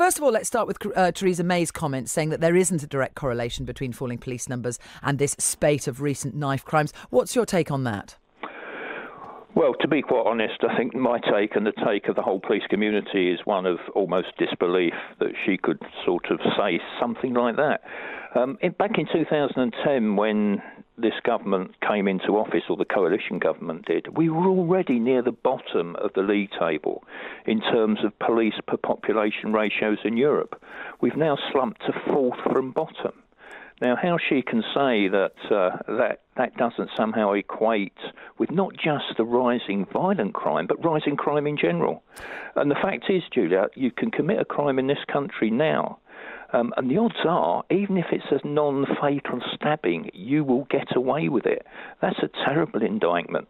first of all, let's start with Theresa May's comments saying that there isn't a direct correlation between falling police numbers and this spate of recent knife crimes. What's your take on that? Well, to be quite honest, I think my take and the take of the whole police community is one of almost disbelief that she could sort of say something like that. Back in 2010, when this government came into office, or the coalition government did, we were already near the bottom of the league table in terms of police per population ratios in Europe. We've now slumped to fourth from bottom. Now, how she can say that that doesn't somehow equate with not just the rising violent crime, but rising crime in general. And the fact is, Julia, you can commit a crime in this country now, and the odds are, even if it's a non-fatal stabbing, you will get away with it. That's a terrible indictment.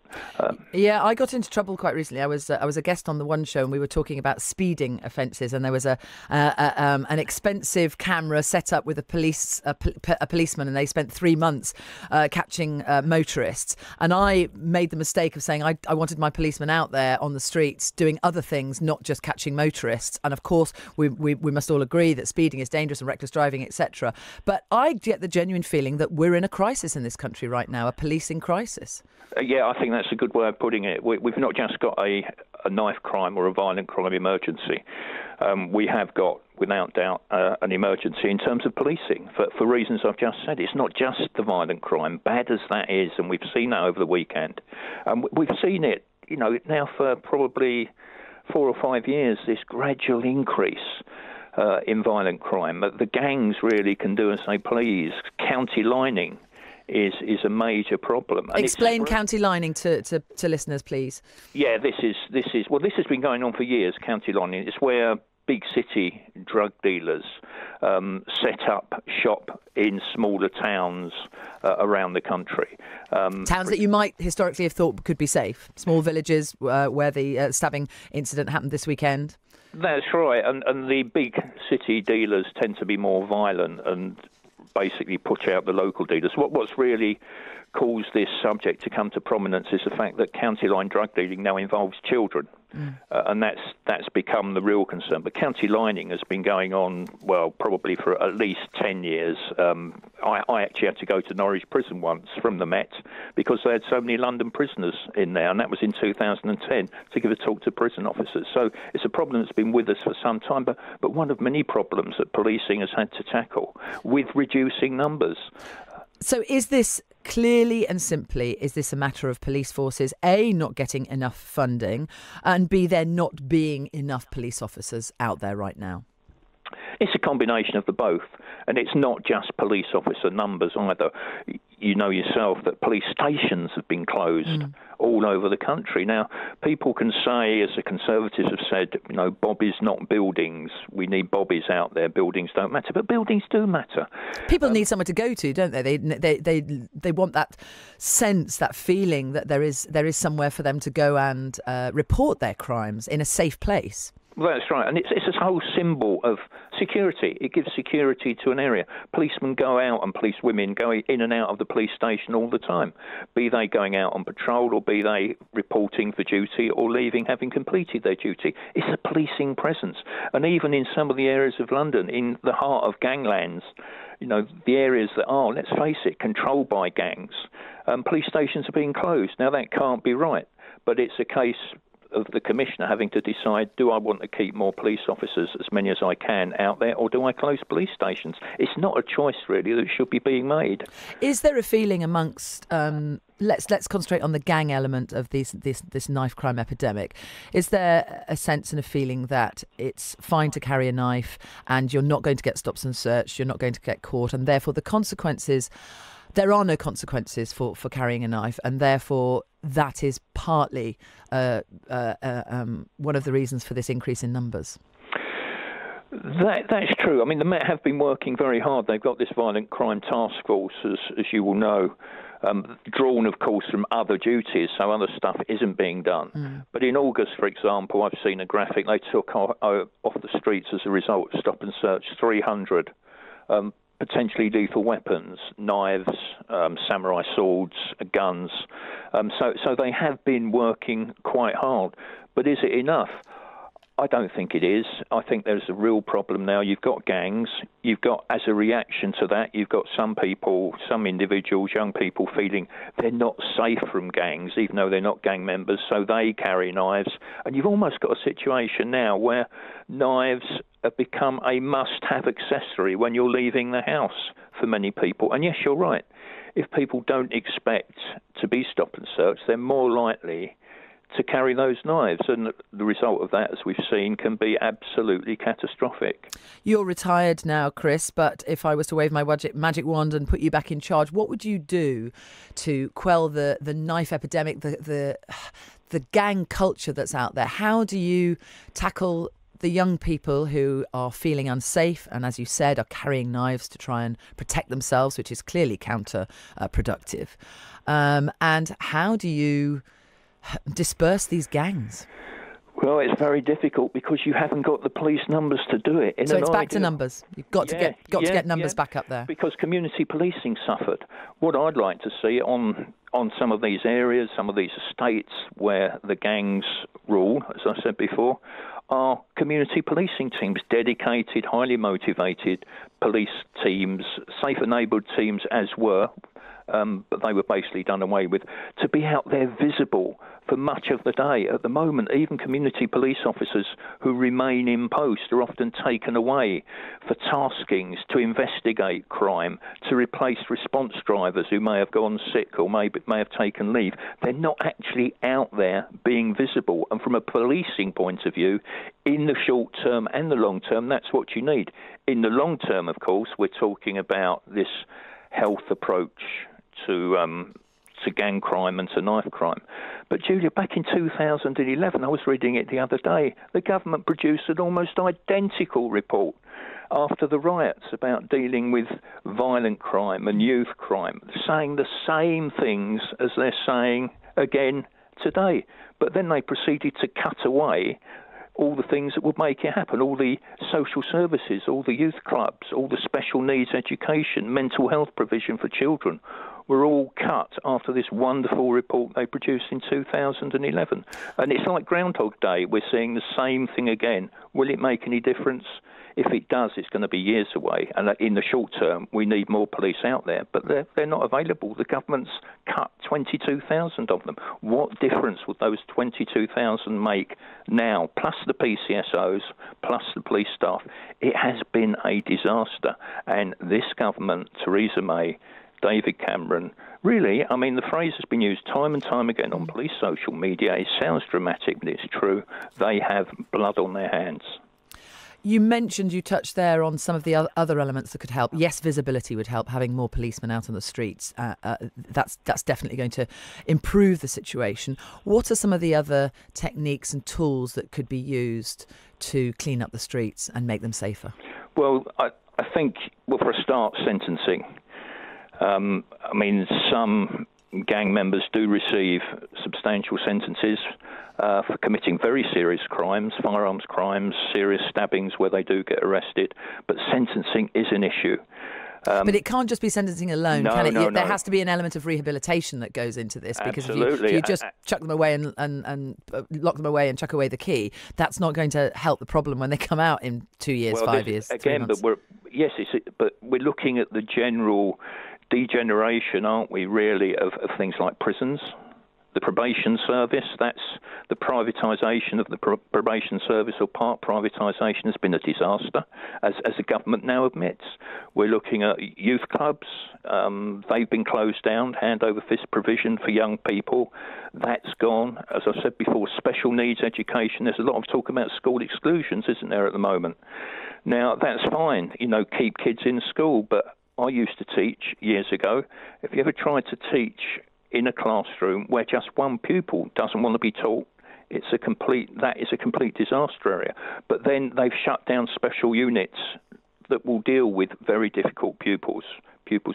Yeah, I got into trouble quite recently. I was a guest on the One Show, and we were talking about speeding offences, and there was an expensive camera set up with a policeman, and they spent 3 months catching motorists. And I made the mistake of saying I wanted my policeman out there on the streets doing other things, not just catching motorists. And of course, we must all agree that speeding is dangerous and reckless driving, etc. But I get the genuine feeling that we're in a crisis in this country right now, a policing crisis. Yeah, I think that's a good way of putting it. We've not just got a knife crime or a violent crime emergency. We have got, without doubt, an emergency in terms of policing for reasons I've just said. It's not just the violent crime, bad as that is, and we've seen that over the weekend. We've seen it, now for probably 4 or 5 years, this gradual increase in violent crime. The gangs really can do as they please. County lining is a major problem. And explain county lining to listeners, please. Yeah, this has been going on for years. County lining. It's where big city drug dealers set up shop in smaller towns around the country. Towns that you might historically have thought could be safe. Small villages where the stabbing incident happened this weekend. That's right, and the big city dealers tend to be more violent and basically push out the local dealers. What's really caused this subject to come to prominence is the fact that county line drug dealing now involves children, and that's become the real concern. But county lining has been going on, well, probably for at least 10 years. I actually had to go to Norwich Prison once from the Met because they had so many London prisoners in there, and that was in 2010, to give a talk to prison officers. So it's a problem that's been with us for some time, but one of many problems that policing has had to tackle with reducing numbers. So is this clearly and simply, is this a matter of police forces, A, not getting enough funding, and B, there not being enough police officers out there right now? It's a combination of the both, and it's not just police officer numbers either. You know yourself that police stations have been closed all over the country. Now, people can say, as the Conservatives have said, bobbies not buildings. We need bobbies out there. Buildings don't matter, but buildings do matter. People need somewhere to go to, don't they? They want that sense, that feeling that there is somewhere for them to go and report their crimes in a safe place. Well, that's right, and it's this whole symbol of security. It gives security to an area. Policemen go out and police women go in and out of the police station all the time, be they going out on patrol or be they reporting for duty or leaving having completed their duty. It's a policing presence. And even in some of the areas of London, in the heart of ganglands, the areas that are, let's face it, controlled by gangs, police stations are being closed. Now, that can't be right, but it's a case of the Commissioner having to decide, do I want to keep more police officers, as many as I can, out there, or do I close police stations? It's not a choice, really, that should be being made. Is there a feeling amongst... Let's concentrate on the gang element of this knife crime epidemic. Is there a sense and a feeling that it's fine to carry a knife and you're not going to get stops and searched, you're not going to get caught, and therefore the consequences... There are no consequences for carrying a knife, and therefore that is partly one of the reasons for this increase in numbers. That's true. I mean, the Met have been working very hard. They've got this violent crime task force, as you will know, drawn, of course, from other duties, so other stuff isn't being done. But in August, for example, I've seen a graphic. They took off the streets as a result of stop and search 300 potentially lethal weapons, knives, samurai swords, guns. So they have been working quite hard. But is it enough? I don't think it is. I think there's a real problem now. You've got gangs. You've got, as a reaction to that, you've got some people, some individuals, young people feeling they're not safe from gangs, even though they're not gang members, so they carry knives. And you've almost got a situation now where knives have become a must-have accessory when you're leaving the house for many people. And yes, you're right. If people don't expect to be stopped and searched, they're more likely to carry those knives, and the result of that, as we've seen, can be absolutely catastrophic. You're retired now, Chris, but if I was to wave my magic wand and put you back in charge, what would you do to quell the knife epidemic, the gang culture that's out there? How do you tackle the young people who are feeling unsafe and, as you said, are carrying knives to try and protect themselves, which is clearly counterproductive? And how do you disperse these gangs? Well, it's very difficult because you haven't got the police numbers to do it. So it's back to numbers. You've got to get numbers back up there. Because community policing suffered. What I'd like to see on some of these areas, some of these estates where the gangs rule, as I said before, are community policing teams, dedicated, highly motivated police teams, safer neighbourhood teams as were, but they were basically done away with, to be out there visible for much of the day. At the moment, even community police officers who remain in post are often taken away for taskings to investigate crime, to replace response drivers who may have gone sick or may have taken leave. They're not actually out there being visible. And from a policing point of view, in the short term and the long term, that's what you need. In the long term, of course, we're talking about this health approach to gang crime and to knife crime. But Julia, back in 2011, I was reading it the other day, the government produced an almost identical report after the riots about dealing with violent crime and youth crime, saying the same things as they're saying again today. But then they proceeded to cut away all the things that would make it happen, all the social services, all the youth clubs, all the special needs education, mental health provision for children were all cut after this wonderful report they produced in 2011. And it's like Groundhog Day. We're seeing the same thing again. Will it make any difference? If it does, it's going to be years away. And in the short term, we need more police out there. But they're not available. The government's cut 22,000 of them. What difference would those 22,000 make now, plus the PCSOs, plus the police staff? It has been a disaster. And this government, Theresa May, David Cameron, really, I mean, the phrase has been used time and time again on police social media. It sounds dramatic, but it's true. They have blood on their hands. You touched there on some of the other elements that could help. Yes, visibility would help, having more policemen out on the streets. That's definitely going to improve the situation. What are some of the other techniques and tools that could be used to clean up the streets and make them safer? Well, I think, for a start, sentencing. I mean, some gang members do receive substantial sentences for committing very serious crimes, firearms crimes, serious stabbings where they do get arrested. But sentencing is an issue. But it can't just be sentencing alone, can it? No. There has to be an element of rehabilitation that goes into this, because Absolutely. if you just chuck them away and lock them away and chuck away the key, that's not going to help the problem when they come out in 2 years, 5 years, again, 3 months. But we're looking at the general degeneration, aren't we, really, of things like prisons, the probation service. That's the privatisation of the probation service, or part privatisation, has been a disaster, as the government now admits. We're looking at youth clubs. They've been closed down, hand over fist provision for young people. That's gone. As I said before, special needs education. There's a lot of talk about school exclusions, isn't there, at the moment? Now, that's fine, keep kids in school, but I used to teach years ago. If you ever tried to teach in a classroom where just one pupil doesn't want to be taught, that is a complete disaster area. But then they've shut down special units that will deal with very difficult pupils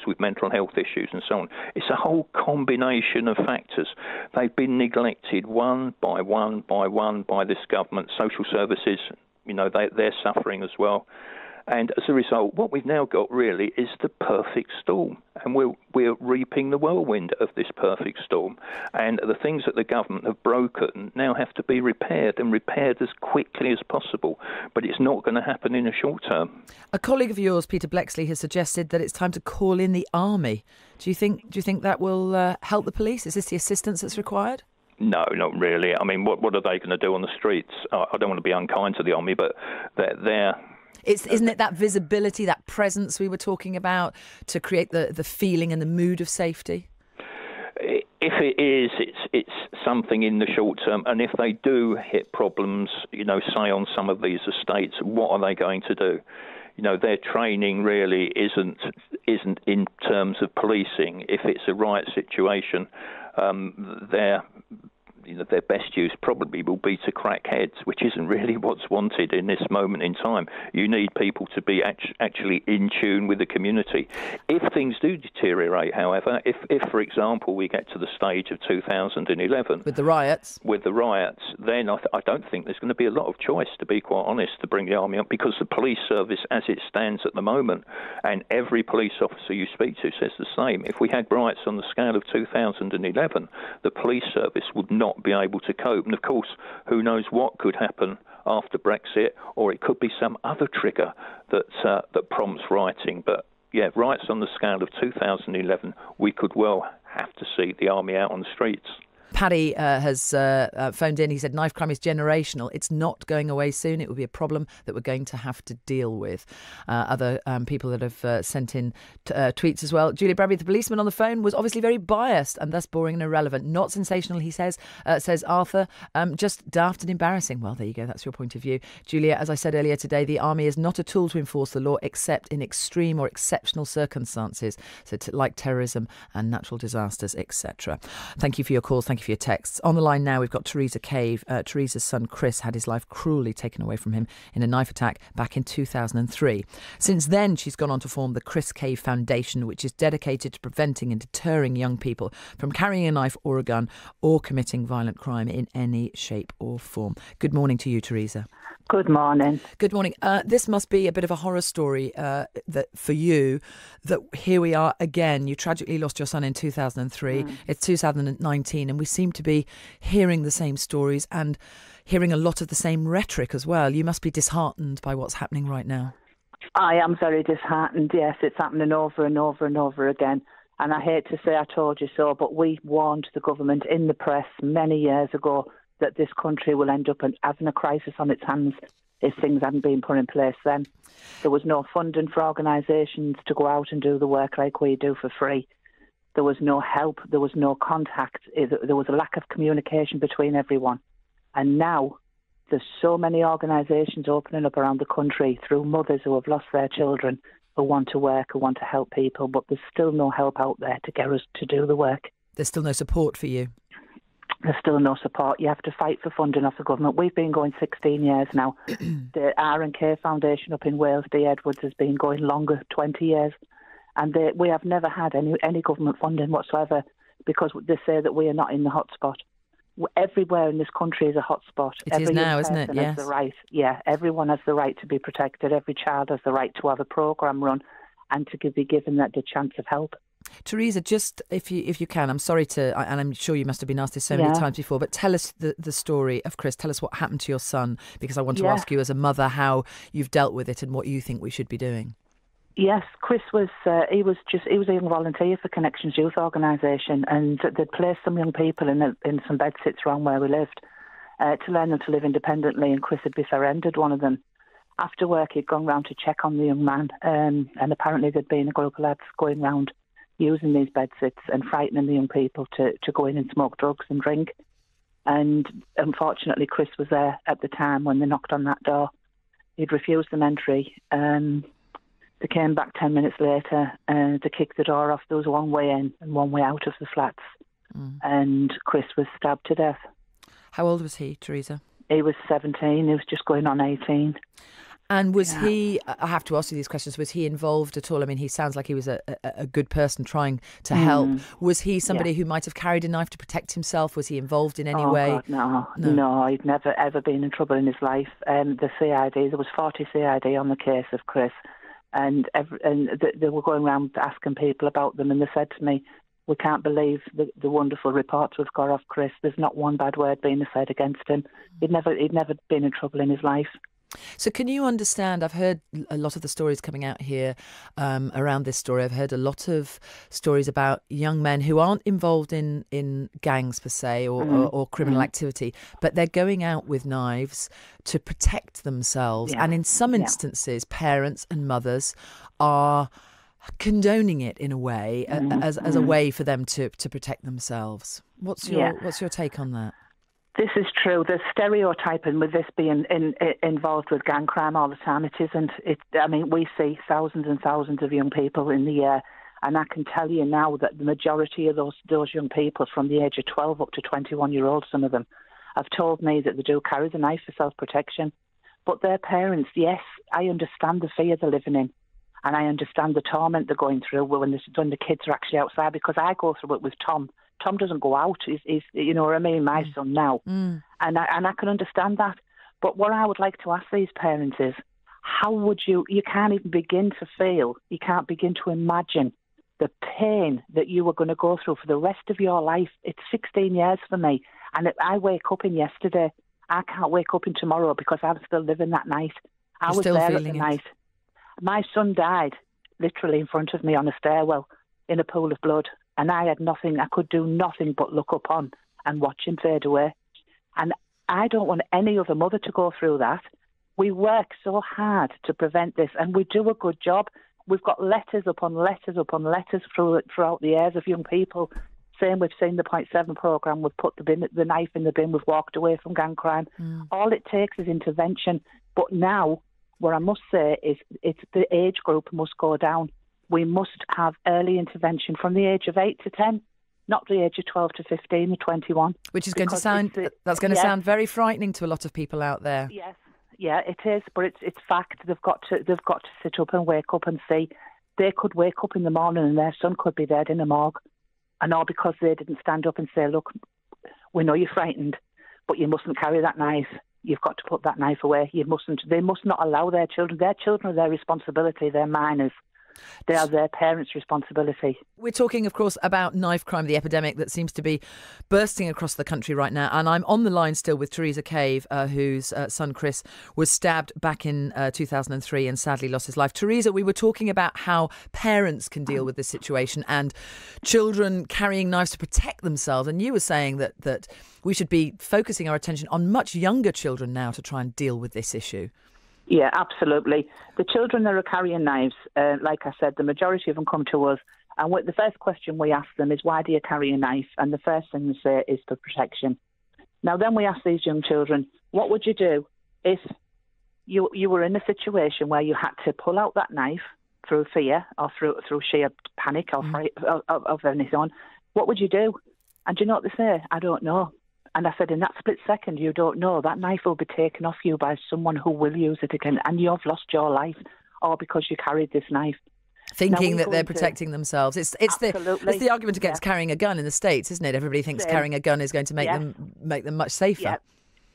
with mental health issues and so on. It's a whole combination of factors. They've been neglected one by one by this government. Social services, they're suffering as well. And as a result, what we've now got really is the perfect storm. And we're reaping the whirlwind of this perfect storm. And the things that the government have broken now have to be repaired, and repaired as quickly as possible. But it's not going to happen in the short term. A colleague of yours, Peter Blexley, has suggested that it's time to call in the army. Do you think that will help the police? Is this the assistance that's required? No, not really. I mean, what are they going to do on the streets? I don't want to be unkind to the army, but they're Isn't it that visibility, that presence we were talking about, to create the feeling and the mood of safety? If it is, it's something in the short term. And if they do hit problems, say on some of these estates, what are they going to do? Their training really isn't in terms of policing. If it's a riot situation, their best use probably will be to crack heads, which isn't really what's wanted in this moment in time. You need people to be actually in tune with the community. If things do deteriorate, however, if for example, we get to the stage of 2011... With the riots, then I don't think there's going to be a lot of choice, to be quite honest, to bring the army up, because the police service, as it stands at the moment, and every police officer you speak to says the same, if we had riots on the scale of 2011, the police service would not be able to cope. And of course, who knows what could happen after Brexit, or it could be some other trigger that prompts rioting. But yeah, riots on the scale of 2011, we could well have to see the army out on the streets. Paddy has phoned in. He said knife crime is generational. It's not going away soon. It will be a problem that we're going to have to deal with. Other people that have sent in tweets as well. Julia Bradbury, the policeman on the phone, was obviously very biased and thus boring and irrelevant. Not sensational, he says Arthur. Just daft and embarrassing. Well, there you go. That's your point of view. Julia, as I said earlier today, the army is not a tool to enforce the law except in extreme or exceptional circumstances, so like terrorism and natural disasters, etc. Thank you for your calls. Thank you for your texts. On the line now, we've got Theresa Cave. Theresa's son Chris had his life cruelly taken away from him in a knife attack back in 2003. Since then, she's gone on to form the Chris Cave Foundation, which is dedicated to preventing and deterring young people from carrying a knife or a gun or committing violent crime in any shape or form. Good morning to you, Theresa. Good morning. Good morning. This must be a bit of a horror story that for you, that here we are again. You tragically lost your son in 2003. It's 2019 and we seem to be hearing the same stories and hearing a lot of the same rhetoric as well. You must be disheartened by what's happening right now. I am very disheartened, yes. It's happening over and over and over again. And I hate to say I told you so, but we warned the government in the press many years ago that this country will end up having a crisis on its hands if things hadn't been put in place then. There was no funding for organisations to go out and do the work like we do for free. There was no help. There was no contact. There was a lack of communication between everyone. And now there's so many organisations opening up around the country through mothers who have lost their children, who want to work, who want to help people, but there's still no help out there to get us to do the work. There's still no support for you? There's still no support. You have to fight for funding off the government. We've been going 16 years now. The R&K Foundation up in Wales, D. Edwards, has been going longer, 20 years. And we have never had any government funding whatsoever because they say that we are not in the hotspot. Everywhere in this country is a hotspot. It is now, isn't it? Yes. Has the right. Yeah, everyone has the right to be protected. Every child has the right to have a programme run and to be given the chance of help. Theresa, just if you can, I'm sorry to, and I'm sure you must have been asked this so many times before, but tell us the story of Chris. Tell us what happened to your son, because I want to ask you as a mother how you've dealt with it and what you think we should be doing. Yes, Chris was he was a young volunteer for Connections Youth Organisation, and they'd placed some young people in some bed sits around where we lived to learn them to live independently, and Chris had befriended one of them. After work, he'd gone round to check on the young man, and apparently there'd been a group of lads going round using these bed sits and frightening the young people to go in and smoke drugs and drink. And unfortunately, Chris was there at the time when they knocked on that door. He'd refused them entry. They came back 10 minutes later to kick the door off. There was one way in and one way out of the flats. And Chris was stabbed to death. How old was he, Theresa? He was 17. He was just going on 18. And was he, I have to ask you these questions, was he involved at all? I mean, he sounds like he was a good person trying to help. Was he somebody who might have carried a knife to protect himself? Was he involved in any way? God, no, he'd never ever been in trouble in his life. The CID, there was 40 CID on the case of Chris, and they were going around asking people about them, and they said to me, we can't believe the wonderful reports we've got off Chris. There's not one bad word being said against him. He'd never been in trouble in his life. So can you understand, I've heard a lot of the stories coming out here around this story. I've heard a lot of stories about young men who aren't involved in gangs per se or criminal activity, but they're going out with knives to protect themselves. And in some instances, parents and mothers are condoning it in a way as a way for them to protect themselves. What's your take on that? This is true. There's stereotyping with this being involved with gang crime all the time. It isn't. I mean, we see thousands and thousands of young people in the year, and I can tell you now that the majority of those young people, from the age of 12 up to 21-year-olds, some of them, have told me that they do carry the knife for self-protection. But their parents, yes, I understand the fear they're living in, and I understand the torment they're going through when the kids are actually outside, because I go through it with Tom. Tom doesn't go out. He's you know what I mean, my son now. And I can understand that. But what I would like to ask these parents is, how would you can't even begin to feel, you can't begin to imagine the pain that you are going to go through for the rest of your life. It's 16 years for me. And I wake up in yesterday. I can't wake up in tomorrow because I'm still living that night. I was there at the night. My son died literally in front of me on a stairwell in a pool of blood. And I had nothing, I could do nothing but look up on and watch him fade away. And I don't want any other mother to go through that. We work so hard to prevent this, and we do a good job. We've got letters upon letters upon letters throughout the years of young people saying we've seen the 0.7 programme, we've put the knife in the bin, we've walked away from gang crime. All it takes is intervention. But now, what I must say is it's the age group must go down. We must have early intervention from the age of 8 to 10, not the age of 12 to 15 or 21. Which is going to sound sound very frightening to a lot of people out there. Yes, yeah, it is, but it's fact. They've got to sit up and wake up and see. They could wake up in the morning and their son could be dead in a morgue, and all because they didn't stand up and say, "Look, we know you're frightened, but you mustn't carry that knife. You've got to put that knife away. You mustn't." They must not allow their children. Their children are their responsibility. They're minors. They are their parents' responsibility. We're talking, of course, about knife crime, the epidemic that seems to be bursting across the country right now. And I'm on the line still with Theresa Cave, whose son Chris was stabbed back in 2003 and sadly lost his life. Theresa, we were talking about how parents can deal with this situation and children carrying knives to protect themselves. And you were saying that we should be focusing our attention on much younger children now to try and deal with this issue. Yeah, absolutely. The children that are carrying knives, like I said, the majority of them come to us, and the first question we ask them is, why do you carry a knife? And the first thing they say is for protection. Now, then we ask these young children, what would you do if you were in a situation where you had to pull out that knife through fear or through sheer panic or fright of anything? What would you do? And do you know what they say? I don't know. And I said, in that split second, you don't know. That knife will be taken off you by someone who will use it again, and you've lost your life, all because you carried this knife. Thinking that they're protecting themselves. It's the argument against carrying a gun in the States, isn't it? Everybody thinks carrying a gun is going to make them much safer.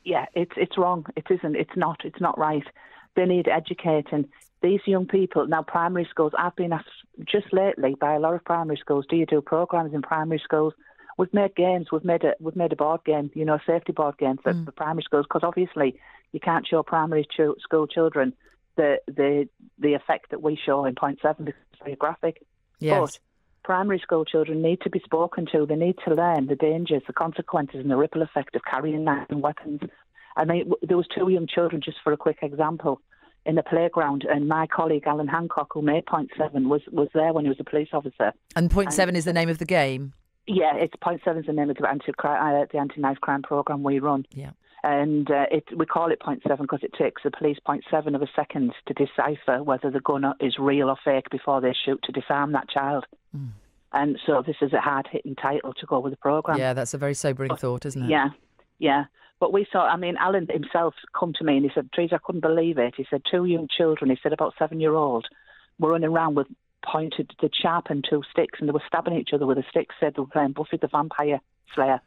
Yeah, it's wrong. It isn't. It's not right. They need educating. These young people, now primary schools, I've been asked just lately by a lot of primary schools, do you do programmes in primary schools? We've made games. We've made a board game, a safety board game for primary schools, because obviously you can't show primary school children the effect that we show in 0.7 because it's very graphic. Yes. But primary school children need to be spoken to. They need to learn the dangers, the consequences, and the ripple effect of carrying knives and weapons. I mean, there was 2 young children, just for a quick example, in the playground, and my colleague Alan Hancock, who made 0.7, was there when he was a police officer. And 0.7 is the name of the game. Yeah, it's 0.7 is the name of the anti-knife crime programme we run. Yeah. And we call it 0.7 because it takes the police 0.7 of a second to decipher whether the gun is real or fake before they shoot to disarm that child. And so this is a hard-hitting title to go with the programme. Yeah, that's a very sobering thought, isn't it? Yeah. But we saw, I mean, Alan himself come to me and he said, Theresa, I couldn't believe it. He said 2 young children, he said about 7-year-old, were running around with they'd sharpened 2 sticks and they were stabbing each other with a stick, said they were playing Buffy the Vampire Slayer.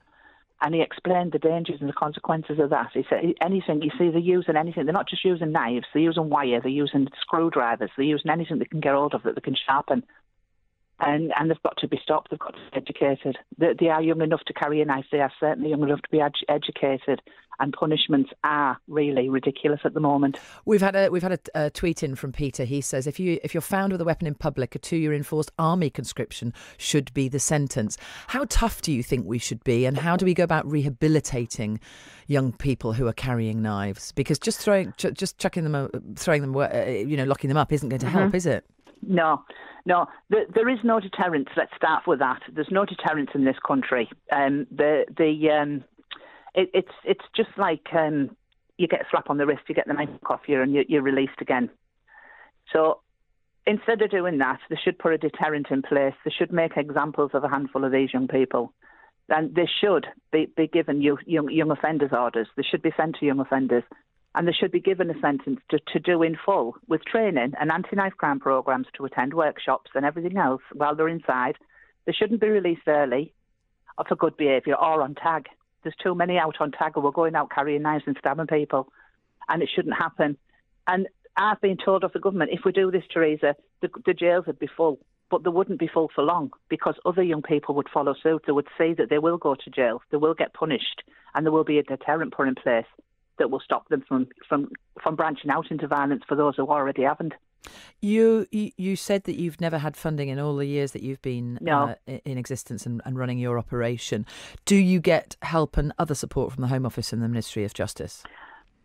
And he explained the dangers and the consequences of that. He said, anything, you see, they're using anything. They're not just using knives, they're using wire, they're using screwdrivers, they're using anything they can get hold of that they can sharpen. And they've got to be stopped, they've got to be educated. They are young enough to carry a knife, they are certainly young enough to be educated, and punishments are really ridiculous at the moment. We've had a tweet in from Peter. He says, if you're found with a weapon in public, a 2-year enforced army conscription should be the sentence. How tough do you think we should be, and how do we go about rehabilitating young people who are carrying knives? Because just chucking them, throwing them, locking them up isn't going to help, is it? No. There is no deterrence. Let's start with that. There's no deterrence in this country. It's just like you get a slap on the wrist, you get the knife off you, and you're released again. So instead of doing that, they should put a deterrent in place. They should make examples of a handful of these young people. And they should be given young offenders orders. They should be sent to young offenders. And they should be given a sentence to do in full, with training and anti-knife crime programmes, to attend workshops and everything else while they're inside. They shouldn't be released early or for good behaviour or on tag. There's too many out on tag who are going out carrying knives and stabbing people, and it shouldn't happen. And I've been told of the government, if we do this, Theresa, the jails would be full, but they wouldn't be full for long, because other young people would follow suit. They would see that they will go to jail, they will get punished, and there will be a deterrent put in place that will stop them from branching out into violence for those who already haven't. You said that you've never had funding in all the years that you've been in existence and running your operation. Do you get help and other support from the Home Office and the Ministry of Justice?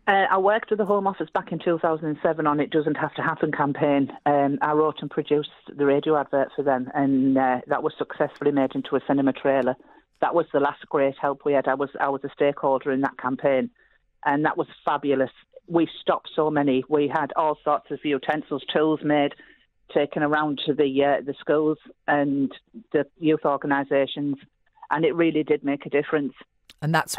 I worked with the Home Office back in 2007 on It Doesn't Have to Happen campaign. I wrote and produced the radio advert for them, and that was successfully made into a cinema trailer. That was the last great help we had. I was a stakeholder in that campaign, and that was fabulous. We stopped so many. We had all sorts of utensils, tools made, taken around to the schools and the youth organisations, and it really did make a difference. And that's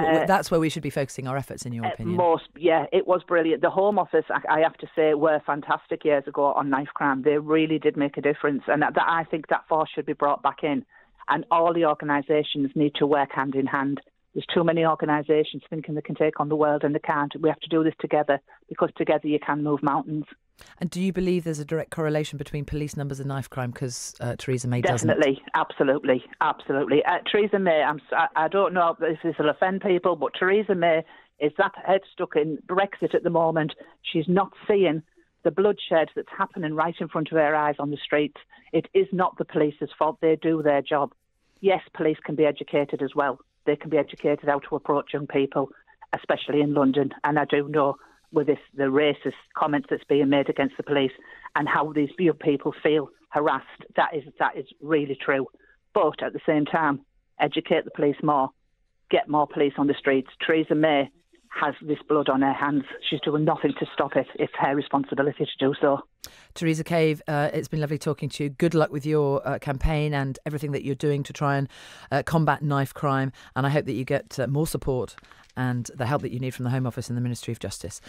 where we should be focusing our efforts, in your opinion. It was brilliant. The Home Office, I have to say, were fantastic years ago on knife crime. They really did make a difference, and I think that force should be brought back in. And all the organisations need to work hand in hand. There's too many organisations thinking they can take on the world, and they can't. We have to do this together, because together you can move mountains. And do you believe there's a direct correlation between police numbers and knife crime? Because Theresa May doesn't. Definitely, absolutely. Theresa May, I don't know if this will offend people, but Theresa May is that head stuck in Brexit at the moment. She's not seeing the bloodshed that's happening right in front of her eyes on the streets. It is not the police's fault. They do their job. Yes, police can be educated as well. They can be educated how to approach young people, especially in London. And I do know with this, the racist comments that's being made against the police and how these young people feel harassed, that is really true. But at the same time, educate the police more, get more police on the streets. Theresa May has this blood on her hands. She's doing nothing to stop it. It's her responsibility to do so. Theresa Cave, it's been lovely talking to you. Good luck with your campaign and everything that you're doing to try and combat knife crime. And I hope that you get more support and the help that you need from the Home Office and the Ministry of Justice.